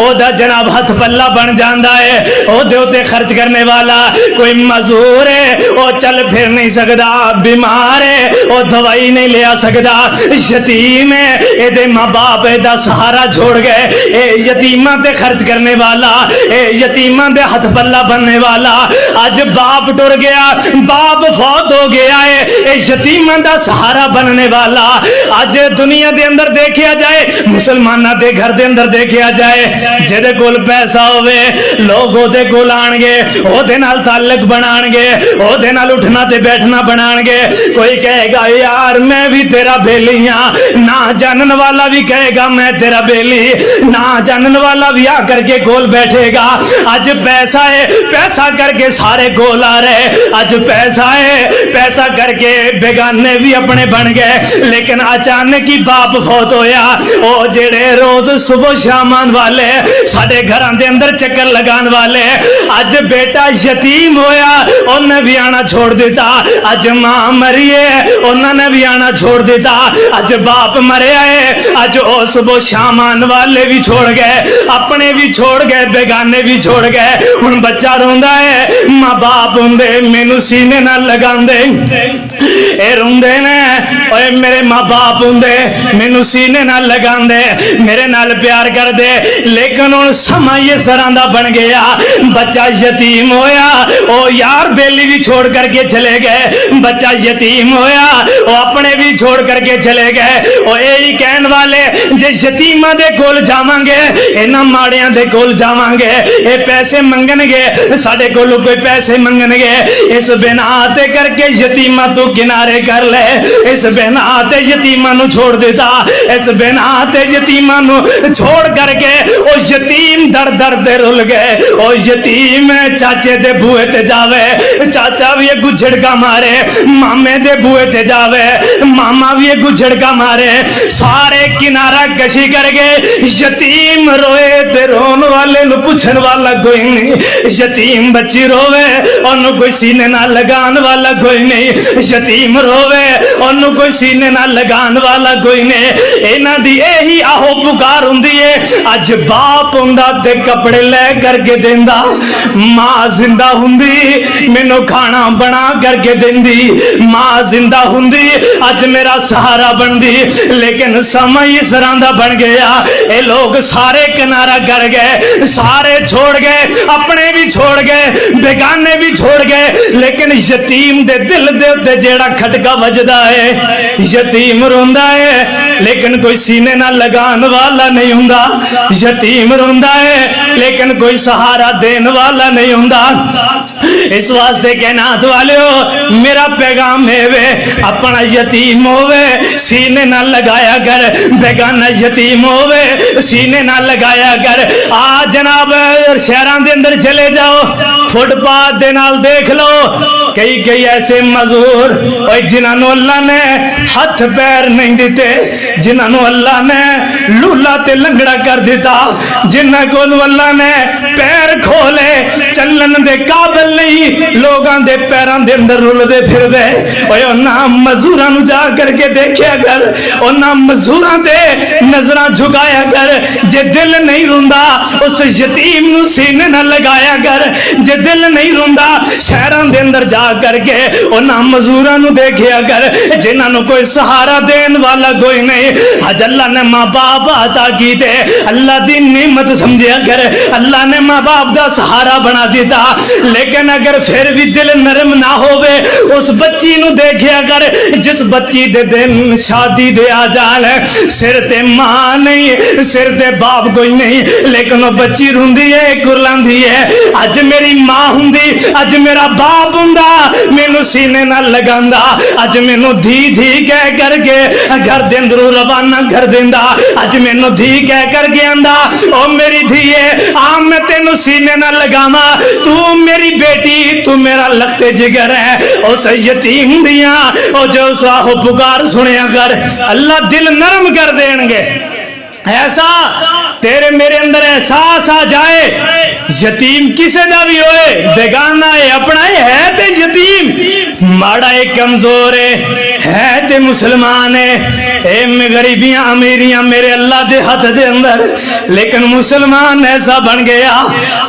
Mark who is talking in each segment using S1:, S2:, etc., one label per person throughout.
S1: ओदा जनाब हथ पल्ला बन जाता है, ओदे उत्ते खर्च करने वाला। कोई मजदूर है वो चल फिर नहीं सकता, बीमार है वो दवाई नहीं ले आ सकता, यतीम है एदे माँ बाप एदा सहारा छोड़ गए, यतीमा ते खर्च करने वाला, यतीमा दे हथ पल्ला बनने वाला। अज बाप टुर गया, बाप फौत हो गया है, यतीमा दा सहारा बनने वाला। अज दुनिया दे अंदर देखा जाए, मुसलमाना दे घर दे अंदर देखा जाए, जेदे कोल पैसा होवे लोग ओदे कोल आणगे, ओदे नाल ताल्लुक बनाणगे, ओदे नाल उठना ते बैठना बनाणगे। कोई कहेगा यार मैं भी तेरा बेली हाँ, ना जानन वाला भी कहेगा मैं तेरा बेली, ना जानन वाला भी आ करके कोल बैठेगा। आज पैसा है, पैसा करके सारे कोल आ रहे, आज पैसा है, पैसा करके बेगाने भी अपने बन गए। लेकिन अचानक ही बाप फौत होया, ओ जेड़े रोज सुबह शाम आने वाले साडे घरां दे अंदर चक्कर लगाने वाले, आज बेटा यतीम होया उन्हें भी आना छोड़ दिता। आज मां मरी है उन्होंने भी आना छोड़ दिता। आज बाप मरिया है, आज ओ सुबह शाम आने वाले भी छोड़ गए, अपने भी छोड़ गए, बेगाने भी छोड़ गए। हुण बच्चा रोंदा है, मां बाप होंदे मैनू सीने नाल लगांदे, ए रोंदे ने ओए मेरे मां बाप होंदे मैनू सीने नाल लगांदे, मेरे नाल प्यार कर दे। लेकिन हुण समा इस तरह दा बन गया, बच्चा यतीम होया, ओ यार बेली भी छोड़ करके चले गए, बच्चा यतीम होया वो अपने भी छोड़ करके चले गए। और यही कहने वाले जे यतीमा दे कोल जावांगे, इन्हां माड़ियां दे कोल जावांगे, ये पैसे मंगणगे, साडे कोलों कोई पैसे मंगणगे, इस बिना ते करके यतीमा तू किनारे कर ले, इस बिना ते यतीमा नू छोड़ देता, इस बिना ते यतीमा नू छोड़ करके ओ यतीम दर दर दे रुल गए। ओ यतीम चाचे दे बूहे ते जावे, चाचा भी एक झड़का मारे, मामे दे बूहे ते जावे, मामा भी एक झड़का मारे, सारे किनारा कशी कर गए। यतीम रोए ते रोन वाले नु पूछन वाला कोई नहीं, यतीम बच्ची रोवे ओनू कोई सीने ना लगान वाला कोई नहीं, यतीम रोवे ओनू कोई सीने ना लगान वाला कोई नहीं। इन्हां दी यही आहो पुकार हुंदी है। अज बाप हुंदा ते कपड़े ले करके देंदा, मां जिंदा हुंदी मैनू खाना बना करके देंदी, मां जिंदा हुंदी अज मेरा सहारा बनदी। लेकिन समय इस तरह दा बन गया, ये लोग सारे किनारा कर गए, सारे छोड़ गए, अपने भी छोड़ गए, बेगाने भी छोड़ गए। लेकिन यतीम दे दिल दे उत्ते जेड़ा खटका वजदा है, यतीम रोंदा है लेकिन कोई सीने ना लगान वाला नहीं हुंदा, यतीम रोंदा है लेकिन कोई सहारा देने वाला नहीं हुंदा। इस वास्ते कहना वालियो मेरा पैगाम है वे अपना यतीम होवे सीने ना लगाया कर, बेगाना यतीम होवे सीने ना लगाया कर। आ जनाब शहरां दे अंदर चले जाओ, फुटपाथ दे नाल देख लो कई कई ऐसे मजदूर जिन्होंने अल्लाह ने हाथ पैर नहीं दिते, जिन्होंने अल्लाह ने लूला ते लंगड़ा कर दिता, जिन्हों को अल्लाह ने पैर खोले चलन दे काबिल नहीं, लोगों दे पैरों दे अंदर रुलदे फिरदे। उन्हां मजदूरां नूं जा करके देखिया कर, उन्हां मजदूरां ते नजरां झुकाया कर। जे दिल नहीं रुंदा उस यतीम नूं सीने ना लगाया कर, जे दिल नहीं रुंदा शहरां दे अंदर जा करके उन्हां मजदूरां नूं देखिया कर जिन्हां नूं कोई सहारा देने वाला कोई नहीं। अज अल्लाह ने मां बाप अता कीते, अल्लाह दी नेमत समझिया कर, अल्लाह ने मां बाप दा सहारा बना दिता। लेकिन अगर फिर भी दिल नरम ना होवे उस बच्ची नूं देखिया कर जिस बच्ची दे दिन शादी दे आ जान, सिर ते मां नहीं, सिर ते बाप कोई नहीं, लेकिन वो बच्ची रोंदी है कुरलांदी है। अज मेरी मां हुंदी, अज मेरा बाप हुंदा मैनू सीने ना लगांदा, अज मैनू धी धी कह करके घर दे अंदरों रवाना कर देंदा, अज मैनू धी कह करके आंदा ओ मेरी धीए आ मैं तेनू सीने ना लगावा, तू मेरी बेटी, तू मेरा लखते जिगर है। उस यतीम दिया ओ जो साहो पुकार सुनिया कर, अल्लाह दिल नरम कर देंगे। ऐसा तेरे मेरे अंदर एहसास आ जाए यतीम किसे दा भी होए, बेगाना है अपना है ते यतीम, माड़ा एक कमजोर है ते मुसलमान है गरीबियां अमीरियां मेरे अल्लाह दे हाथ दे अंदर, लेकिन मुसलमान ऐसा बन गया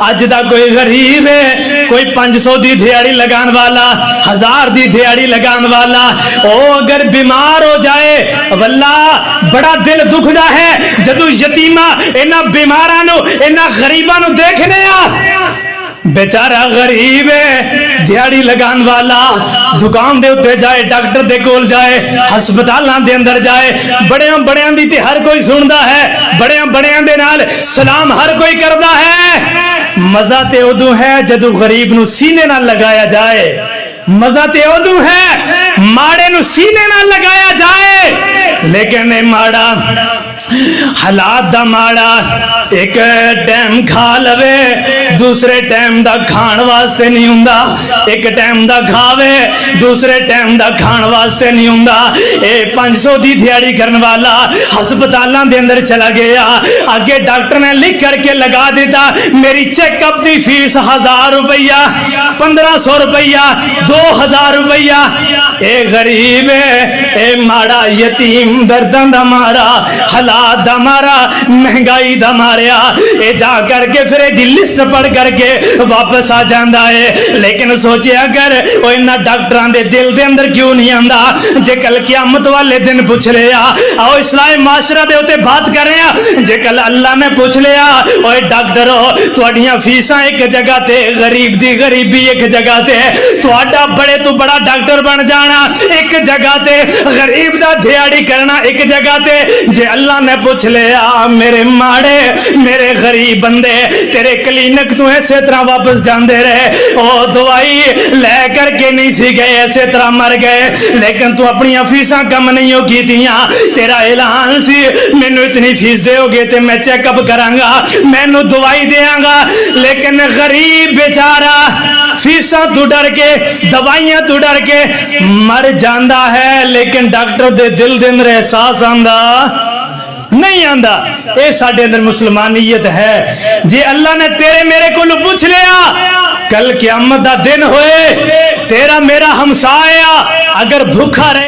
S1: अज दा कोई गरीब है, कोई 500 दी दिहाड़ी लगान वाला, 1000 दी दिहाड़ी लगान वाला, ओ अगर बीमार हो जाए वल्ला बड़ा दिल दुखदा है जदों यतीमा इन्हां बीमारां नूं इन्हां गरीबां नूं देखने आ। बेचारा गरीब है, दिहाड़ी लगान वाला, दुकान दे उत्ते जाए, डॉक्टर दे कोल जाए, हस्पतालां दे अंदर जाए, बड़ियां बड़ियां दी ते हर कोई सुनदा है, बड़ियां बड़ियां दे नाल सलाम हर कोई करदा है। मजा ते उदू है जदों गरीब नूं सीने नाल लगाया जाए, मजा ते उदू है माड़े नूं सीने नाल लगाया जाए। लेकिन ए माड़ा हालात दा माड़ा एक टाइम खा लवे दूसरे टाइम दा खाण वास्ते नहीं हुंदा, एक टाइम दा खावे दूसरे टाइम दा खाण वास्ते नहीं हुंदा। ए 500 दी दिहाड़ी करने वाला हस्पतालां दे अंदर चला गया, आगे डॉक्टर ने लिख करके लगा देता मेरी चेकअप दी फीस 1000 रुपया, 1500 रुपया, 2000 रुपया। ए गरीब है, ए माड़ा यतीम दर्दां दा मारा, हालात दा मारा, महंगाई दा मारिया, ए जा करके फिर एदी लिस्ट पढ़ करके वापस आ जांदा है। लेकिन सोचिया कर ओ इन्हां डॉक्टरां दे दिल दे अंदर क्यों नहीं आंदा जे कल क़यामत वाले दिन पूछ लिया, आओ इस्लाह माशरा दे उत्ते बात कर रहे हैं, जे कल अल्लाह ने पूछ लिया ओए डॉक्टरो तुहाडियां फीसां एक जगह ते, गरीब दी गरीबी एक जगह ते, तुहाडा बड़े तो बड़ा डॉक्टर बन जाना एक जगह ते, गरीब दा दिहाड़ी करना एक जगह ते। जे अल्लाह ने पूछ लिया मेरे माड़े मेरे गरीब बंदे तेरे क्लिनिक तू ऐसे तरह वापस जाते रहे, ओ दवाई ले करके नहीं सी गए, ऐसे तरह मर गए, लेकिन तू अपनी फीसा कम नहीं हो की दिया, तेरा ऐलान सी मैनू इतनी फीस दोगे तो मैं चेकअप करांगा, मैनू दवाई देंगा। लेकिन गरीब बेचारा फीसा तू डर के दवाइयां तू डर के मर जाता है, लेकिन डॉक्टर दे दिल दे अंदर एहसास आंदा नहीं आंदा। ये साडे अंदर मुसलमानियत है। जे अल्लाह ने तेरे मेरे को पूछ लिया कल क़यामत दा दिन होए तेरा मेरा हमसाया अगर भूखा रहे